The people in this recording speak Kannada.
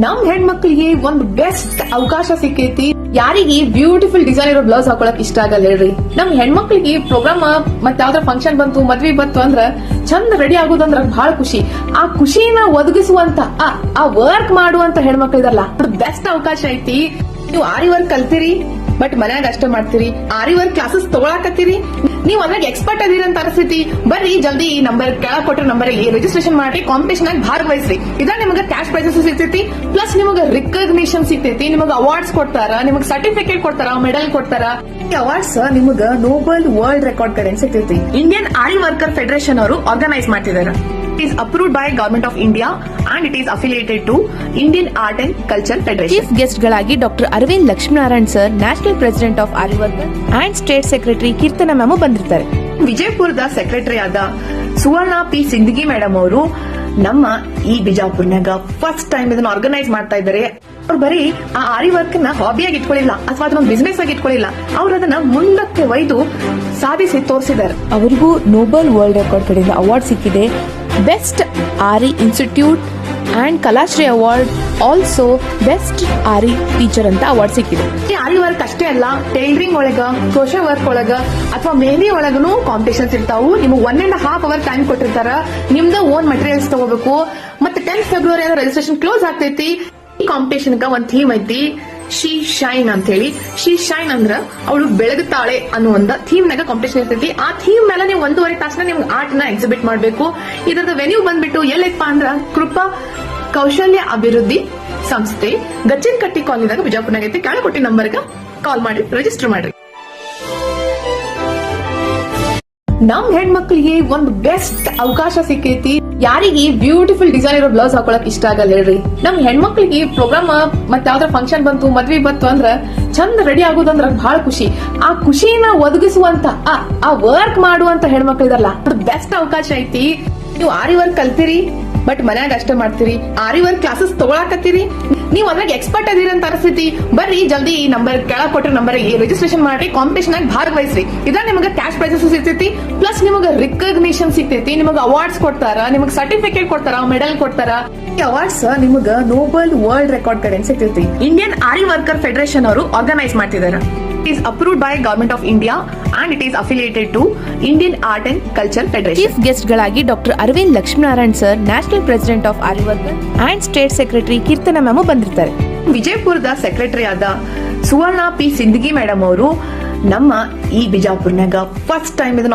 ನಮ್ ಹೆಣ್ಮಕ್ಳಿಗೆ ಒಂದ್ ಬೆಸ್ಟ್ ಅವಕಾಶ ಸಿಕ್ಕೈತಿ. ಯಾರಿಗೆ ಬ್ಯೂಟಿಫುಲ್ ಡಿಸೈನ್ ಇರೋ ಬ್ಲೌಸ್ ಹಾಕೊಳಕ್ ಇಷ್ಟ ಆಗಲ್ಲ ಹೇಳ್ರಿ. ನಮ್ ಹೆಣ್ಮಕ್ಳಿಗೆ ಪ್ರೋಗ್ರಾಮ್ ಮತ್ ಯಾವ್ದ್ರ ಫಂಕ್ಷನ್ ಬಂತು, ಮದ್ವಿ ಬಂತು ಅಂದ್ರ ಚಂದ ರೆಡಿ ಆಗೋದಂದ್ರ ಬಹಳ ಖುಷಿ. ಆ ಖುಷಿನ ಒದಗಿಸುವಂತ ಆ ವರ್ಕ್ ಮಾಡುವಂತ ಹೆಣ್ಮಕ್ಳಿದಾರಲ್ಲ, ಬೆಸ್ಟ್ ಅವಕಾಶ ಐತಿ. ನೀವು ಆರಿ ವರ್ಕ್ ಕಲ್ತೀರಿ, ಬಟ್ ಮನ್ಯಾಗ ಅಷ್ಟೇ ಮಾಡ್ತೀರಿ. ಆರಿ ವರ್ಕ್ ಕ್ಲಾಸಸ್ ತಗೊಳಕತ್ತೀರಿ, ನೀವು ಅದ್ರಾಗ ಎಕ್ಸ್ಪರ್ಟ್ ಅದೀರಿ ಅಂತ ಅನಿಸ್ತೈತಿ. ಬರ್ರಿ ಜಲ್ದಿ ಈ ನಂಬರ್ ಕೆಳಗ್ ಕೊಟ್ಟಿರೋ ನಂಬರ್ಗೆ ರಿಜಿಸ್ಟ್ರೇಷನ್ ಮಾಡಿ ಕಾಂಪಿಟೇಷನ್ ಆಗಿ ಭಾಗವಹಿಸ್ರಿ. ಇದ್ರಾಗ ನಿಮಗೆ ಕ್ಯಾಶ್ ಪ್ರೈಸಸ್ ಸಿಗ್ತೈತಿ, ಪ್ಲಸ್ ನಿಮಗೆ ರಿಕಗ್ನಿಷನ್ ಸಿಗ್ತೈತಿ, ನಿಮಗೆ ಅವಾರ್ಡ್ಸ್ ಕೊಡ್ತಾರ, ನಿಮಗೆ ಸರ್ಟಿಫಿಕೇಟ್ ಕೊಡ್ತಾರ, ಮೆಡಲ್ ಕೊಡ್ತಾರ. ಈ ಅವಾರ್ಡ್ಸ್ ನಿಮಗೆ ನೋಬಲ್ ವರ್ಲ್ಡ್ ರೆಕಾರ್ಡ್ ಕಡೆ ಸಿಗ್ತೈತಿ. ಇಂಡಿಯನ್ ಆರಿ ವರ್ಕರ್ ಫೆಡರೇಷನ್ ಅವರು ಆರ್ಗನೈಸ್ ಮಾಡ್ತಿದ್ದಾರೆ. It is approved by Government of India and it is affiliated to Indian Art and Culture Federation. Chief guest ಗಳಾಗಿ doctor Aravind Lakshminarayan sir, national president of aari worker and state secretary Keerthana ma'am ಬಂದಿರ್ತಾರೆ. ವಿಜಯಪುರದ ಸೆಕ್ರೆಟರಿ ಆದ ಸುವರ್ಣ ಪಿ ಸಿಂದಗಿ ಮೇಡಮ್ ಅವರು ನಮ್ಮ ಈ ಬಿಜಾಪುರ್ನಾಗ ಫಸ್ಟ್ ಟೈಮ್ ಇದನ್ನ ಆರ್ಗನೈಸ್ ಮಾಡ್ತಾ ಇದ್ದಾರೆ. ಅವ್ರು ಬರೀ ಆ ಆರಿ ವರ್ಕ್ ನ ಹಾಬಿಯಾಗಿ ಇಟ್ಕೊಳ್ಳಿಲ್ಲ ಅಥವಾ ಅದನ್ನ ಬಿಸ್ನೆಸ್ ಆಗಿ ಇಟ್ಕೊಳ್ಳಿಲ್ಲ, ಅವ್ರು ಅದನ್ನ ಮುಂದಕ್ಕೆ ಒಯ್ದು ಸಾಧಿಸಿ ತೋರಿಸಿದ್ದಾರೆ. ಅವರಿಗೂ ನೋಬಲ್ ವರ್ಲ್ಡ್ ರೆಕಾರ್ಡ್ ಕಡೆಯಿಂದ ಅವಾರ್ಡ್ ಸಿಕ್ಕಿದೆ. Best aari institute and Kalashri award, also best aari teacher ಅಂತ ಅವಾರ್ಡ್ ಸಿಕ್ಕಿದೆ. ಈ ಆರಿ ವರ್ಕ್ ಅಷ್ಟೇ ಅಲ್ಲ, ಟೈಲರಿಂಗ್ ಒಳಗ, ಕ್ರೋಶೆ ವರ್ಕ್ ಒಳಗ ಅಥವಾ ಮೆಹಂದಿ ಒಳಗನು ಕಾಂಪಿಟೇಷನ್ಸ್ ಇರ್ತಾವು. ನಿಮಗೆ 1.5 ಅವರ್ ಟೈಮ್ ಕೊಟ್ಟಿರ್ತಾರ. ನಿಮ್ದ ಓನ್ ಮಟೀರಿಯಲ್ಸ್ ತಗೋಬೇಕು. ಮತ್ತೆ 10 ಫೆಬ್ರವರಿ ರಿಜಿಸ್ಟ್ರೇಷನ್ ಕ್ಲೋಸ್ ಆಗ್ತೈತಿ. ಈ ಕಾಂಪಿಟೇಷನ್ ಒಂದ್ ಥೀಮ್ ಐತಿ, ಶಿ ಶೈನ್ ಅಂತ ಹೇಳಿ. ಶಿ ಶೈನ್ ಅಂದ್ರ ಅವಳು ಬೆಳಗುತ್ತಾಳೆ ಅನ್ನೋ ಒಂದು ಥೀಮ್ ನಾಗ ಕಾಂಪಿಟೇಷನ್ ಇರ್ತೈತಿ. ಆ ಥೀಮ್ ಮೇಲೆ ನೀವು 1.5 ತಾಸನ ನಿಮ್ಗೆ ಆರ್ಟ್ ನ ಎಕ್ಸಿಬಿಟ್ ಮಾಡಬೇಕು. ಇದರದ ವೆನ್ಯೂ ಬಂದ್ಬಿಟ್ಟು ಎಲ್ಲೈತಪ್ಪ ಅಂದ್ರ ಕೃಪಾ ಕೌಶಲ್ಯ ಅಭಿವೃದ್ಧಿ ಸಂಸ್ಥೆ, ಗಚ್ಚಿನಕಟ್ಟಿ ಕಾಲನಿದಾಗ ಬಿಜಾಪುರ್ನಾಗ ಐತಿ. ಕೆಳಗೆ ಕೊಟ್ಟಿ ನಂಬರ್ಗೆ ಕಾಲ್ ಮಾಡಿ ರಿಜಿಸ್ಟರ್ ಮಾಡ್ರಿ. ನಮ್ ಹೆಣ್ಮಕ್ಳಿಗೆ ಒಂದ್ ಬೆಸ್ಟ್ ಅವಕಾಶ ಸಿಕ್ಕೈತಿ. ಯಾರಿಗೆ ಬ್ಯೂಟಿಫುಲ್ ಡಿಸೈನ್ ಇರೋ ಬ್ಲೌಸ್ ಹಾಕೊಳಕ್ ಇಷ್ಟ ಆಗಲ್ಲ ಹೇಳ್ರಿ. ನಮ್ ಹೆಣ್ಮಕ್ಳಿಗೆ ಪ್ರೋಗ್ರಾಮ್ ಮತ್ ಯಾವ್ದ್ರ ಫಂಕ್ಷನ್ ಬಂತು, ಮದ್ವಿ ಬಂತು ಅಂದ್ರ ಚಂದ ರೆಡಿ ಆಗೋದಂದ್ರ ಬಹಳ ಖುಷಿ. ಆ ಖುಷಿನ ಒದಗಿಸುವಂತ ಆ ವರ್ಕ್ ಮಾಡುವಂತ ಹೆಣ್ಮಕ್ಳಿದಾರಲ್ಲ, ಬೆಸ್ಟ್ ಅವಕಾಶ ಐತಿ. ನೀವು ಆರಿ ವರ್ಕ್ ಕಲ್ತೀರಿ, ಬಟ್ ಮನ್ಯಾಗ ಅಷ್ಟೇ ಮಾಡ್ತೀರಿ. ಆರಿ ವರ್ಕ್ ಕ್ಲಾಸಸ್ ತಗೊಳಕತ್ತೀರಿ, ನೀವು ಅದ್ರಾಗ ಎಕ್ಸ್ಪರ್ಟ್ ಅದೀರಿ ಅಂತ ಅನಿಸ್ತೈತಿ. ಬರ್ರಿ ಜಲ್ದಿ ಈ ನಂಬರ್ ಕೆಳಗ್ ಕೊಟ್ಟಿರೋ ನಂಬರ್ಗೆ ರಿಜಿಸ್ಟ್ರೇಷನ್ ಮಾಡಿ ಕಾಂಪಿಟೇಷನ್ ಆಗಿ ಭಾಗವಹಿಸ್ರಿ. ಇದ್ರಾಗ ನಿಮಗೆ ಕ್ಯಾಶ್ ಪ್ರೈಸಸ್ ಸಿಗ್ತೈತಿ, ಪ್ಲಸ್ ನಿಮಗೆ ರಿಕಗ್ನಿಷನ್ ಸಿಗ್ತೈತಿ, ನಿಮಗೆ ಅವಾರ್ಡ್ಸ್ ಕೊಡ್ತಾರ, ನಿಮಗೆ ಸರ್ಟಿಫಿಕೇಟ್ ಕೊಡ್ತಾರ, ಮೆಡಲ್ ಕೊಡ್ತಾರ. ಈ ಅವಾರ್ಡ್ಸ್ ನಿಮಗೆ ನೋಬಲ್ ವರ್ಲ್ಡ್ ರೆಕಾರ್ಡ್ ಕಡೆ ಸಿಗ್ತೈತಿ. ಇಂಡಿಯನ್ ಆರಿ ವರ್ಕರ್ ಫೆಡರೇಷನ್ ಅವರು ಆರ್ಗನೈಸ್ ಮಾಡ್ತಿದ್ದಾರೆ. It is approved by Government of India and it is affiliated to Indian Art and Culture Federation. Chief guest ಗಳಾಗಿ doctor Aravind Lakshminarayan sir, national president of aari worker and state secretary Keerthana ma'am ಬಂದಿರ್ತಾರೆ. ವಿಜಯಪುರದ ಸೆಕ್ರೆಟರಿ ಆದ ಸುವರ್ಣ ಪಿ ಸಿಂದಗಿ ಮೇಡಮ್ ಅವರು ನಮ್ಮ ಈ ಬಿಜಾಪುರ್ನಾಗ ಫಸ್ಟ್ ಟೈಮ್ ಇದನ್ನ